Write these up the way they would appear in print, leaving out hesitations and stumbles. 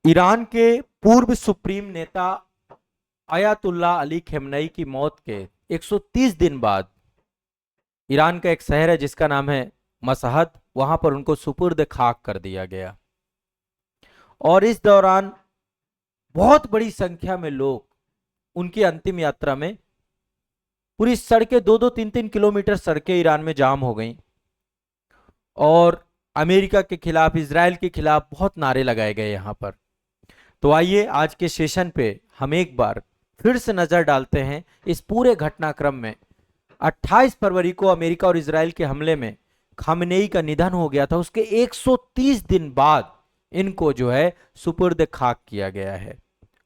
Iran के पूर्व supreme नेता अयातुल्ला अली खमेनी की मौत के 130 दिन बाद ईरान का एक शहर है जिसका नाम है मशहद, वहां पर उनको सुपुर्द खाक कर दिया गया। और इस दौरान बहुत बड़ी संख्या में लोग उनकी अंतिम यात्रा में, पूरी सड़कें 2-2, 3-3 किलोमीटर सड़कें ईरान में जाम हो गईं और अमेरिका के खिलाफ, इजराइल के खिलाफ बहुत नारे लगाए गए यहां पर। तो आइए आज के सेशन पे हम एक बार फिर से नजर डालते हैं इस पूरे घटनाक्रम में। 28 फरवरी को अमेरिका और इजराइल के हमले में खमेनी का निधन हो गया था। उसके 130 दिन बाद इनको जो है सुपुर्द खाक किया गया है।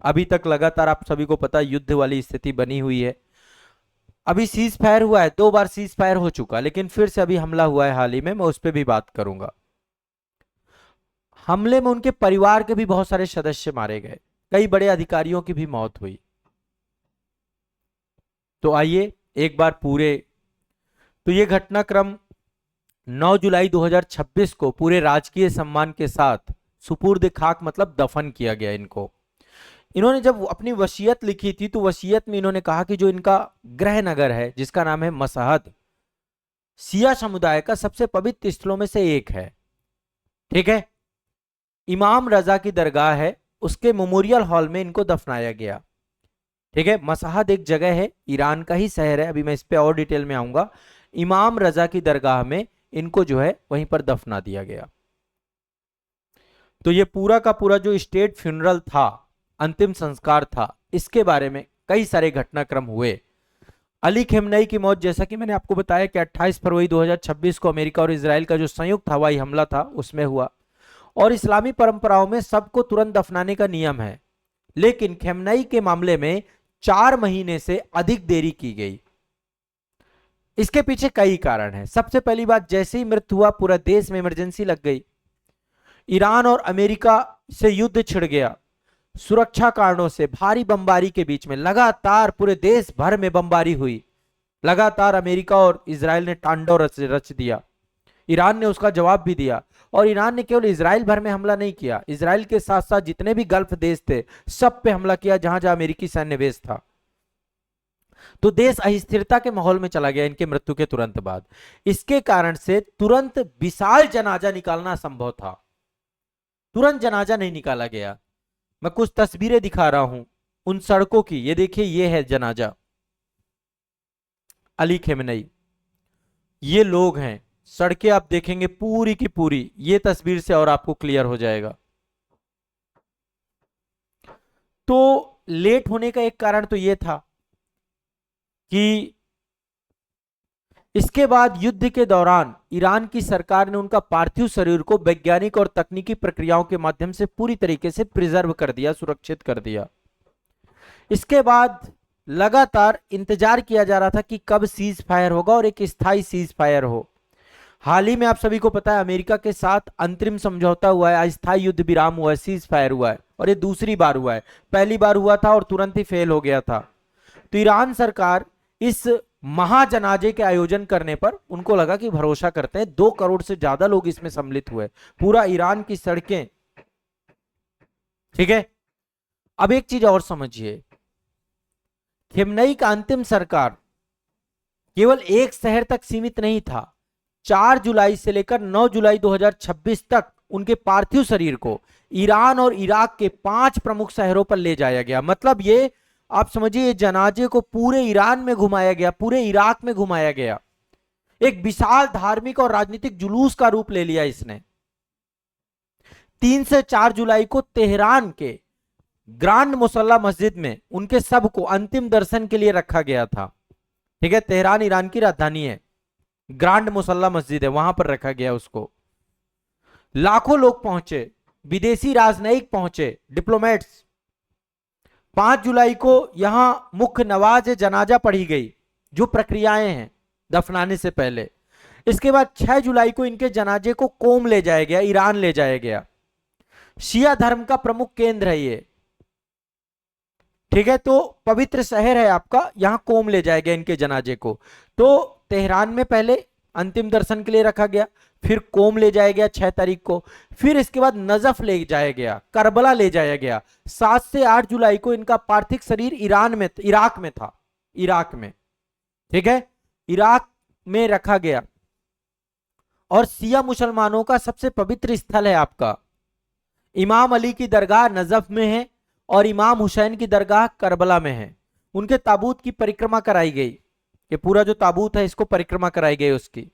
अभी तक लगातार आप सभी को पता युद्ध वाली स्थिति बनी हुई है। अभी सीज फायर हुआ है, 2 बार सीज फायर हो चुका, लेकिन फिर से अभी हमला हुआ है हाल ही में, मैं उस पर भी बात करूंगा। हमले में उनके परिवार के भी बहुत सारे सदस्य मारे गए, कई बड़े अधिकारियों की भी मौत हुई। तो आइए एक बार पूरे, तो ये घटनाक्रम 9 जुलाई 2026 को पूरे राजकीय सम्मान के साथ सुपुर्द खाक मतलब दफन किया गया इनको। इन्होंने जब अपनी वसीयत लिखी थी तो वसीयत में इन्होंने कहा कि जो इनका गृह नगर है जिसका नाम है मशहद, शिया समुदाय का सबसे पवित्र स्थलों में से एक है। ठीक है, इमाम रजा की दरगाह है, उसके मेमोरियल हॉल में इनको दफनाया गया। ठीक है, मशहद एक जगह है, ईरान का ही शहर है, अभी मैं इस पे और डिटेल में आऊंगा। इमाम रजा की दरगाह में इनको जो है वहीं पर दफना दिया गया। तो ये पूरा का पूरा जो स्टेट फ्यूनरल था, अंतिम संस्कार था, इसके बारे में कई सारे घटनाक्रम हुए। अली खमेनी की मौत, जैसा कि मैंने आपको बताया कि 28 फरवरी 2026 को अमेरिका और इजराइल का जो संयुक्त हवाई हमला था उसमें हुआ। और इस्लामी परंपराओं में सबको तुरंत दफनाने का नियम है, लेकिन खमेनी के मामले में 4 महीने से अधिक देरी की गई। इसके पीछे कई कारण हैं। सबसे पहली बात, जैसे ही मृत्यु हुआ पूरा देश में इमरजेंसी लग गई, ईरान और अमेरिका से युद्ध छिड़ गया। सुरक्षा कारणों से भारी बमबारी के बीच में लगातार पूरे देश भर में बमबारी हुई। लगातार अमेरिका और इजराइल ने तांडव रच दिया। ईरान ने उसका जवाब भी दिया। और ईरान ने केवल इजराइल भर में हमला नहीं किया, इजराइल के साथ साथ जितने भी गल्फ देश थे सब पे हमला किया जहां जहां अमेरिकी सैन्य बेस था। तो देश अस्थिरता के माहौल में चला गया इनके मृत्यु के तुरंत बाद। इसके कारण से तुरंत विशाल जनाजा निकालना संभव था, तुरंत जनाजा नहीं निकाला गया। मैं कुछ तस्वीरें दिखा रहा हूं उन सड़कों की, ये देखिए, ये है जनाजा अली खमेनी। ये लोग हैं, सड़कें आप देखेंगे पूरी की पूरी, ये तस्वीर से और आपको क्लियर हो जाएगा। तो लेट होने का एक कारण तो ये था कि इसके बाद युद्ध के दौरान ईरान की सरकार ने उनका पार्थिव शरीर को वैज्ञानिक और तकनीकी प्रक्रियाओं के माध्यम से पूरी तरीके से प्रिजर्व कर दिया, सुरक्षित कर दिया। इसके बाद लगातार इंतजार किया जा रहा था कि कब सीज फायर होगा और एक स्थायी सीज फायर हो। हाल ही में आप सभी को पता है अमेरिका के साथ अंतरिम समझौता हुआ है, अस्थायी युद्ध विराम हुआ है, सीज फायर हुआ है, और ये दूसरी बार हुआ है। पहली बार हुआ था और तुरंत ही फेल हो गया था। तो ईरान सरकार इस महाजनाजे के आयोजन करने पर उनको लगा कि भरोसा करते हैं, 2 करोड़ से ज्यादा लोग इसमें सम्मिलित हुए, पूरा ईरान की सड़कें। ठीक है, अब एक चीज और समझिए, खमेनी का अंतिम संस्कार केवल एक शहर तक सीमित नहीं था। 4 जुलाई से लेकर 9 जुलाई 2026 तक उनके पार्थिव शरीर को ईरान और इराक के 5 प्रमुख शहरों पर ले जाया गया। मतलब ये आप समझिए, ये जनाजे को पूरे ईरान में घुमाया गया, पूरे इराक में घुमाया गया। एक विशाल धार्मिक और राजनीतिक जुलूस का रूप ले लिया इसने। 3 से 4 जुलाई को तेहरान के ग्रांड मुसल्ला मस्जिद में उनके सब को अंतिम दर्शन के लिए रखा गया था। ठीक है, तेहरान ईरान की राजधानी है, ग्रांड मुसल्ला मस्जिद है, वहां पर रखा गया उसको। लाखों लोग पहुंचे, विदेशी राजनयिक पहुंचे, डिप्लोमेट्स। 5 जुलाई को यहां मुख्य नवाज जनाजा पढ़ी गई, जो प्रक्रियाएं हैं दफनाने से पहले। इसके बाद 6 जुलाई को इनके जनाजे को कोम ले जाया गया, ईरान ले जाया गया। शिया धर्म का प्रमुख केंद्र है ये। ठीक है, तो पवित्र शहर है आपका, यहां कोम ले जाया गया इनके जनाजे को। तो तेहरान में पहले अंतिम दर्शन के लिए रखा गया। फिर कोम ले जाया गया 6 तारीख को। फिर इसके बाद नजफ ले जाया गया, करबला ले जाया गया। 7 से 8 जुलाई को इनका पार्थिव शरीर इराक में था, इराक में, ठीक है, इराक में रखा गया। और शिया मुसलमानों का सबसे पवित्र स्थल है आपका इमाम अली की दरगाह नजफ में है और इमाम हुसैन की दरगाह करबला में है। उनके ताबूत की परिक्रमा कराई गई, ये पूरा जो ताबूत है इसको परिक्रमा कराई गई उसकी।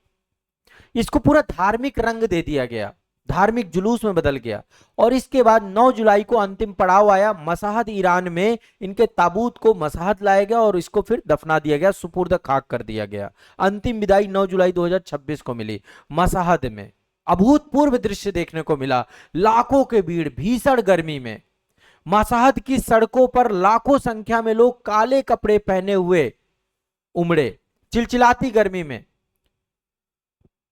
इसको पूरा धार्मिक रंग दे दिया गया, धार्मिक जुलूस में बदल गया। और इसके बाद 9 जुलाई को अंतिम पड़ाव आया मशहद, ईरान में इनके ताबूत को मशहद लाया गया और इसको फिर दफना दिया गया, सुपुर्द खाक कर दिया गया। अंतिम विदाई 9 जुलाई 2026 को मिली मशहद में। अभूतपूर्व दृश्य देखने को मिला, लाखों के भीड़, भीषण गर्मी में मशहद की सड़कों पर लाखों संख्या में लोग काले कपड़े पहने हुए उमड़े, चिलचिलाती गर्मी में।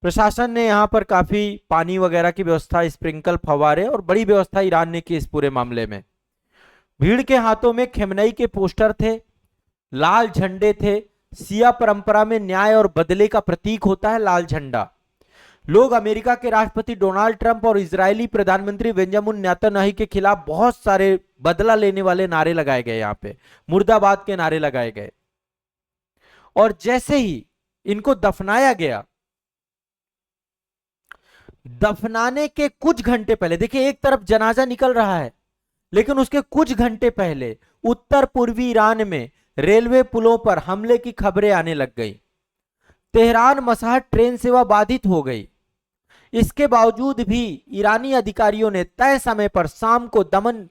प्रशासन ने यहां पर काफी पानी वगैरह की व्यवस्था, स्प्रिंकल फव्वारे और बड़ी व्यवस्था ईरान ने की इस पूरे मामले में। भीड़ के हाथों में खेमनई के पोस्टर थे, लाल झंडे थे। शिया परंपरा में न्याय और बदले का प्रतीक होता है लाल झंडा। लोग अमेरिका के राष्ट्रपति डोनाल्ड ट्रंप और इजरायली प्रधानमंत्री बेंजामिन नेतन्याहू के खिलाफ बहुत सारे बदला लेने वाले नारे लगाए गए, यहां पे मुर्दाबाद के नारे लगाए गए। और जैसे ही इनको दफनाया गया, दफनाने के कुछ घंटे पहले, देखिए एक तरफ जनाजा निकल रहा है लेकिन उसके कुछ घंटे पहले उत्तर पूर्वी ईरान में रेलवे पुलों पर हमले की खबरें आने लग गई। तेहरान मशहद ट्रेन सेवा बाधित हो गई। इसके बावजूद भी ईरानी अधिकारियों ने तय समय पर शाम को दफन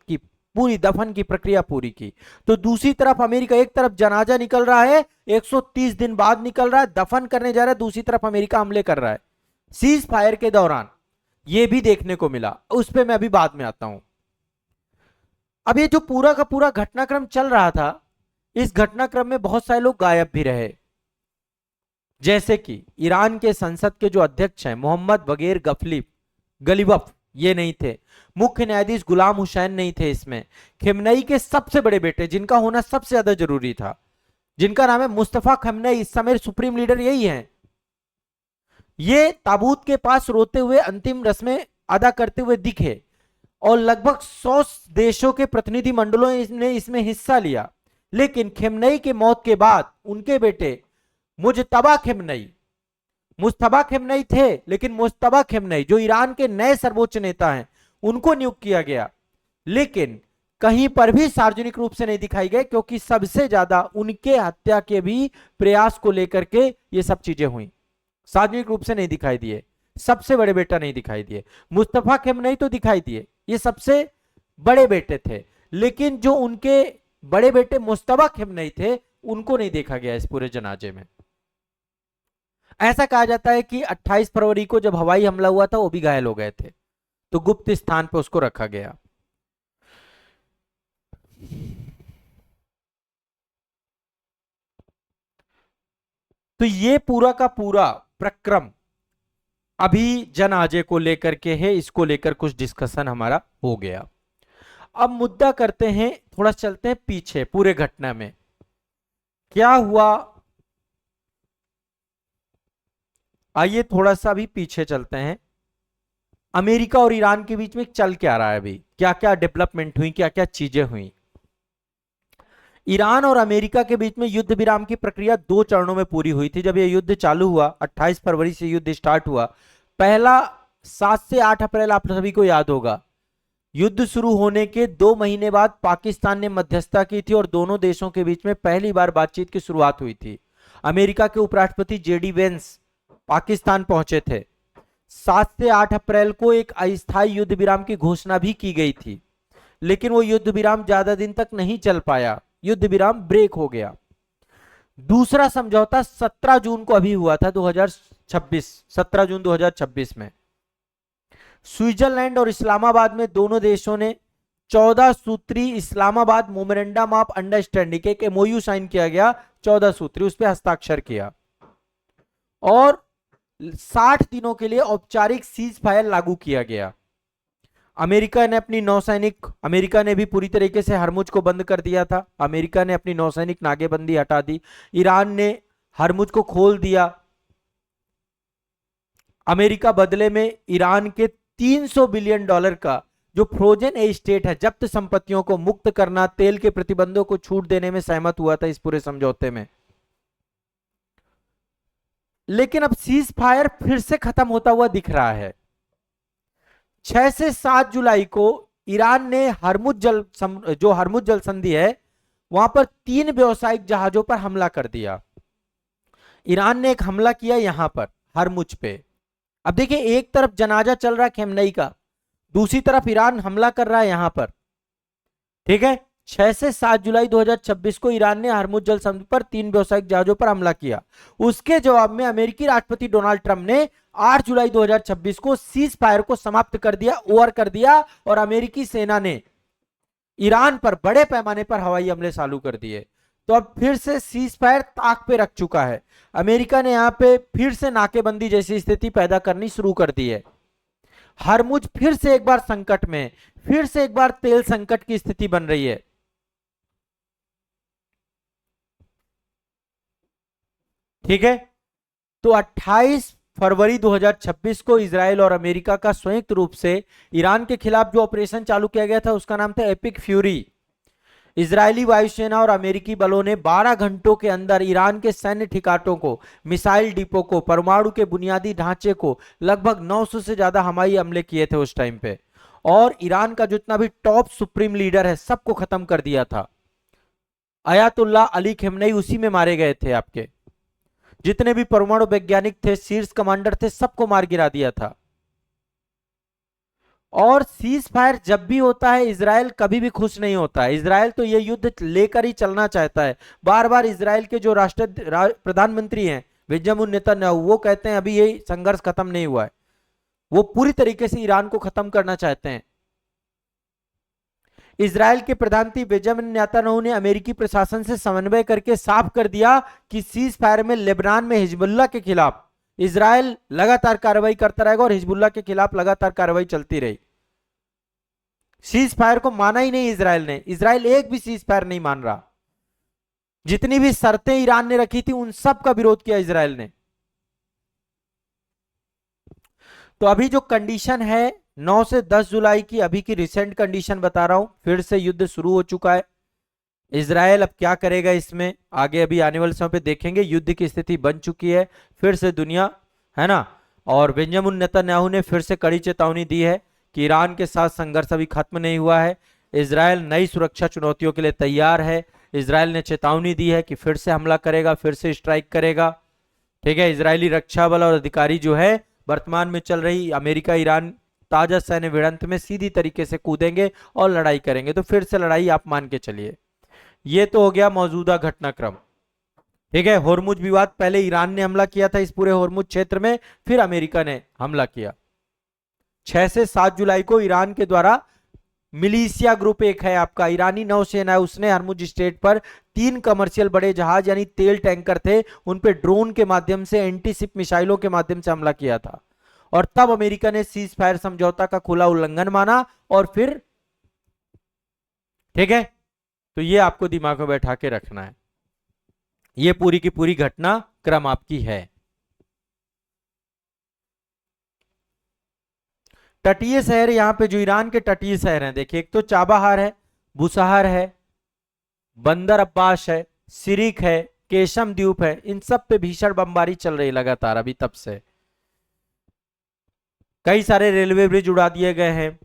की प्रक्रिया पूरी की। तो दूसरी तरफ अमेरिका, एक तरफ जनाजा निकल रहा है, 130 दिन बाद निकल रहा है, दफन करने जा रहा है, दूसरी तरफ अमेरिका हमले कर रहा है सीज फायर के दौरान। यह भी देखने को मिला, उस पर मैं अभी बाद में आता हूं। अब ये जो पूरा का पूरा घटनाक्रम चल रहा था, इस घटनाक्रम में बहुत सारे लोग गायब भी रहे, जैसे कि ईरान के संसद के जो अध्यक्ष हैं मोहम्मद बगैर गलीबफ, ये नहीं थे। मुख्य न्यायाधीश गुलाम हुसैन नहीं थे इसमें। खमेनेई के सबसे बड़े बेटे, जिनका होना सबसे ज्यादा जरूरी था, जिनका नाम है मुस्तफा खमेनेई, इस समय सुप्रीम लीडर यही हैं। ये ताबूत के पास रोते हुए अंतिम रस्में अदा करते हुए दिखे और लगभग 100 देशों के प्रतिनिधि मंडलों ने इसमें हिस्सा लिया। लेकिन खमेनेई के मौत के बाद उनके बेटे मुस्तफा खमेनेई थे, लेकिन मुस्तफा खमेनेई जो ईरान के नए सर्वोच्च नेता हैं, उनको नियुक्त किया गया, लेकिन कहीं पर भी सार्वजनिक रूप से नहीं दिखाई गए, क्योंकि सबसे ज्यादा उनके हत्या के भी प्रयास को लेकर के ये सब चीजें हुई। सार्वजनिक रूप से नहीं दिखाई दिए, सबसे बड़े बेटा नहीं दिखाई दिए। मुस्तफा खमेनेई तो दिखाई दिए, ये सबसे बड़े बेटे थे, लेकिन जो उनके बड़े बेटे मुस्तफा खमेनेई थे, उनको नहीं देखा गया इस पूरे जनाजे में। ऐसा कहा जाता है कि 28 फरवरी को जब हवाई हमला हुआ था, वो भी घायल हो गए थे, तो गुप्त स्थान पर उसको रखा गया। तो ये पूरा का पूरा प्रक्रम अभी जनाजे को लेकर के है, इसको लेकर कुछ डिस्कशन हमारा हो गया। अब मुद्दा करते हैं, थोड़ा चलते हैं पीछे पूरे घटना में क्या हुआ। आइए थोड़ा सा भी पीछे चलते हैं। अमेरिका और ईरान के बीच में चल क्या रहा है, अभी क्या क्या डेवलपमेंट हुई, क्या क्या चीजें हुई। ईरान और अमेरिका के बीच में युद्ध विराम की प्रक्रिया 2 चरणों में पूरी हुई थी। जब यह युद्ध चालू हुआ, 28 फरवरी से युद्ध स्टार्ट हुआ। पहला 7 से 8 अप्रैल, आप सभी को याद होगा, युद्ध शुरू होने के 2 महीने बाद पाकिस्तान ने मध्यस्थता की थी और दोनों देशों के बीच में पहली बार बातचीत की शुरुआत हुई थी। अमेरिका के उपराष्ट्रपति जेडी वेंस पाकिस्तान पहुंचे थे। 7 से 8 अप्रैल को एक अस्थायी युद्ध विराम की घोषणा भी की गई थी, लेकिन वो युद्ध विराम ज्यादा दिन तक नहीं चल पाया, युद्ध विराम ब्रेक हो गया। दूसरा समझौता 17 जून को अभी हुआ था, 2026, 17 जून 2026 में स्विट्जरलैंड और इस्लामाबाद में दोनों देशों ने 14 सूत्री इस्लामाबाद मेमोरेंडम ऑफ अंडरस्टैंडिंग, एक एमओयू साइन किया गया, 14 सूत्री, उस पर हस्ताक्षर किया और 60 दिनों के लिए औपचारिक सीज फायर लागू किया गया। अमेरिका ने भी पूरी तरीके से हरमुज को बंद कर दिया था। अमेरिका ने अपनी नौसैनिक नाकेबंदी हटा दी। ईरान ने हरमुज को खोल दिया। अमेरिका बदले में ईरान के 300 बिलियन डॉलर का जो फ्रोजन एस्टेट है, जब्त संपत्तियों को मुक्त करना, तेल के प्रतिबंधों को छूट देने में सहमत हुआ था इस पूरे समझौते में। लेकिन अब सीज फायर फिर से खत्म होता हुआ दिख रहा है। 6 से 7 जुलाई को ईरान ने जो हरमुज जल संधि है वहां पर 3 व्यावसायिक जहाजों पर हमला कर दिया। ईरान ने एक हमला किया यहां पर हरमुज पे। अब देखिए, एक तरफ जनाजा चल रहा है खेमनई का, दूसरी तरफ ईरान हमला कर रहा है यहां पर। ठीक है, 6 से 7 जुलाई 2026 को ईरान ने हरमुज जल संधि पर 3 व्यावसायिक जहाजों पर हमला किया। उसके जवाब में अमेरिकी राष्ट्रपति डोनाल्ड ट्रंप ने 8 जुलाई 2026 को सीज फायर को समाप्त कर दिया, ओवर कर दिया, और अमेरिकी सेना ने ईरान पर बड़े पैमाने पर हवाई हमले चालू कर दिए। तो अब फिर से सीज फायर ताक पे रख चुका है। अमेरिका ने यहां पे फिर से नाकेबंदी जैसी स्थिति पैदा करनी शुरू कर दी है। हरमुज फिर से एक बार संकट में, फिर से एक बार तेल संकट की स्थिति बन रही है। ठीक है, तो 28 फरवरी 2026 को इजराइल और अमेरिका का संयुक्त रूप से ईरान के खिलाफ जो ऑपरेशन चालू किया गया था उसका नाम था एपिक फ्यूरी। इजरायली वायुसेना और अमेरिकी बलों ने 12 घंटों के अंदर ईरान के सैन्य ठिकानों को, मिसाइल डिपो को, परमाणु के बुनियादी ढांचे को लगभग 900 से ज्यादा हवाई हमले किए थे उस टाइम पे। और ईरान का जितना भी टॉप सुप्रीम लीडर है सबको खत्म कर दिया था। अयातुल्ला अली खमेनी उसी में मारे गए थे। आपके जितने भी परमाणु वैज्ञानिक थे, शीर्ष कमांडर थे, सबको मार गिरा दिया था। और सीज फायर जब भी होता है इजराइल कभी भी खुश नहीं होता है। इजराइल तो ये युद्ध लेकर ही चलना चाहता है। बार बार इजराइल के जो प्रधानमंत्री हैं बेंजामिन नेतन्याहू, वो कहते हैं अभी ये संघर्ष खत्म नहीं हुआ है। वो पूरी तरीके से ईरान को खत्म करना चाहते हैं। इजराइल के प्रधानमंत्री बेंजामिन नेतन्याहू ने अमेरिकी प्रशासन से समन्वय करके साफ कर दिया कि सीज फायर में लेबनान में हिजबुल्लाह के खिलाफ इजराइल लगातार कार्रवाई करता रहेगा और हिजबुल्लाह के खिलाफ लगातार कार्रवाई चलती रही। सीज फायर को माना ही नहीं इजराइल ने। इजराइल एक भी सीज फायर नहीं मान रहा। जितनी भी शर्तें ईरान ने रखी थी उन सब का विरोध किया इजराइल ने। तो अभी जो कंडीशन है 9 से 10 जुलाई की, अभी की रिसेंट कंडीशन बता रहा हूं, फिर से युद्ध शुरू हो चुका है। इजराइल अब क्या करेगा इसमें आगे अभी आने वाले समय पे देखेंगे। युद्ध की स्थिति बन चुकी है फिर से दुनिया, है ना। और बेंजामिन नेतन्याहू ने फिर से कड़ी चेतावनी दी है कि ईरान के साथ संघर्ष अभी खत्म नहीं हुआ है। इजराइल नई सुरक्षा चुनौतियों के लिए तैयार है। इजराइल ने चेतावनी दी है कि फिर से हमला करेगा, फिर से स्ट्राइक करेगा। ठीक है, इजरायली रक्षा बल और अधिकारी जो है वर्तमान में चल रही अमेरिका ईरान ताजा सैन्य भिड़ंत में सीधी तरीके से कूदेंगे और लड़ाई करेंगे। तो फिर से लड़ाई आप मान के चलिए। ये तो हो गया मौजूदा घटनाक्रम। ठीक है, होर्मुज विवाद, पहले ईरान ने हमला किया था इस पूरे होर्मुज क्षेत्र में, फिर अमेरिका ने हमला किया। 6 से 7 जुलाई को ईरान के द्वारा मिलिशिया ग्रुप एक है आपका, ईरानी नौसेना है, उसने हरमुज स्ट्रेट पर 3 कमर्शियल बड़े जहाज यानी तेल टैंकर थे, उन पे ड्रोन के माध्यम से, एंटी शिप मिसाइलों के माध्यम से हमला किया था। और तब अमेरिका ने सीज फायर समझौता का खुला उल्लंघन माना और फिर, ठीक है, तो ये आपको दिमाग में बैठा के रखना है। ये पूरी की पूरी घटना क्रम आपकी है। तटीय शहर, यहां पे जो ईरान के तटीय शहर हैं, देखिए एक तो चाबाहार है, बुसहार है, बंदर अब्बास है, सिरिक है, केशम द्वीप है। इन सब पे भीषण बमबारी चल रही लगातार अभी तब से। कई सारे रेलवे ब्रिज उड़ा दिए गए हैं।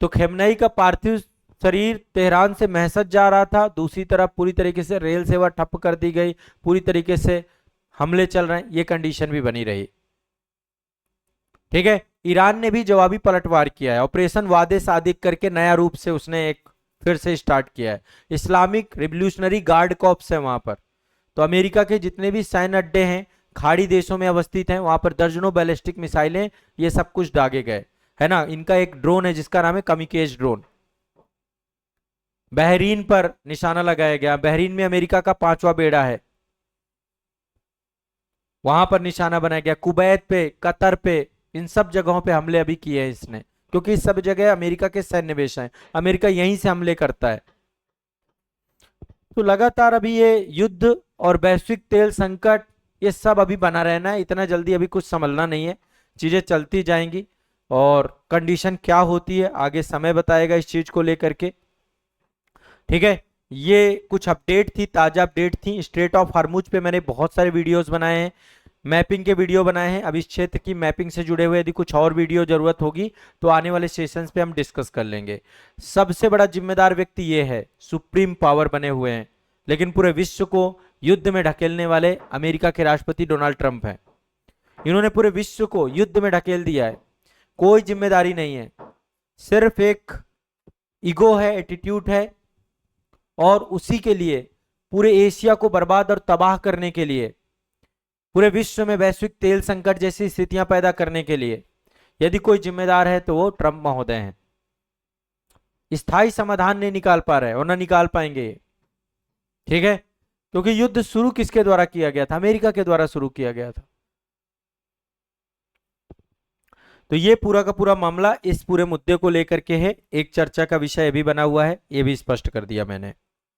तो खेमनई का पार्थिव शरीर तेहरान से महसद जा रहा था, दूसरी तरफ पूरी तरीके से रेल सेवा ठप कर दी गई, पूरी तरीके से हमले चल रहे हैं, ये कंडीशन भी बनी रही। ठीक है, ईरान ने भी जवाबी पलटवार किया है। ऑपरेशन वादे सादिक करके नया रूप से उसने एक फिर से स्टार्ट किया है। इस्लामिक रिवोल्यूशनरी गार्ड कॉर्प्स है वहां पर। तो अमेरिका के जितने भी सैन्य अड्डे हैं खाड़ी देशों में अवस्थित हैं, वहां पर दर्जनों बैलिस्टिक मिसाइलें, ये सब कुछ दागे गए, है ना। इनका एक ड्रोन है जिसका नाम है कमिकेज ड्रोन। बहरीन पर निशाना लगाया गया। बहरीन में अमेरिका का 5वां बेड़ा है, वहां पर निशाना बनाया गया। कुवैत पे, कतर पे, इन सब जगहों पे हमले अभी किए हैं इसने, क्योंकि इस सब जगह अमेरिका के सैन्य बेस हैं। अमेरिका यहीं से हमले करता है। तो लगातार अभी ये युद्ध और वैश्विक तेल संकट ये सब अभी बना रहना है, इतना जल्दी अभी कुछ संभलना नहीं है, चीजें चलती जाएंगी। और कंडीशन क्या होती है आगे समय बताएगा इस चीज को लेकर के। ठीक है, ये कुछ अपडेट थी, ताजा अपडेट थी। स्ट्रेट ऑफ हॉर्मुज पे मैंने बहुत सारे वीडियोस बनाए हैं, मैपिंग के वीडियो बनाए हैं। अब इस क्षेत्र की मैपिंग से जुड़े हुए यदि कुछ और वीडियो जरूरत होगी तो आने वाले सेशंस पे हम डिस्कस कर लेंगे। सबसे बड़ा जिम्मेदार व्यक्ति ये है, सुप्रीम पावर बने हुए हैं, लेकिन पूरे विश्व को युद्ध में ढकेलने वाले अमेरिका के राष्ट्रपति डोनाल्ड ट्रंप हैं। इन्होंने पूरे विश्व को युद्ध में ढकेल दिया है, कोई जिम्मेदारी नहीं है, सिर्फ एक ईगो है, एटीट्यूड है, और उसी के लिए पूरे एशिया को बर्बाद और तबाह करने के लिए, पूरे विश्व में वैश्विक तेल संकट जैसी स्थितियां पैदा करने के लिए यदि कोई जिम्मेदार है तो वो ट्रंप महोदय हैं। स्थायी समाधान नहीं निकाल पा रहे और ना निकाल पाएंगे। ठीक है, क्योंकि युद्ध शुरू किसके द्वारा किया गया था? अमेरिका के द्वारा शुरू किया गया था। तो ये पूरा का पूरा मामला इस पूरे मुद्दे को लेकर के है, एक चर्चा का विषय भी बना हुआ है, ये भी स्पष्ट कर दिया मैंने।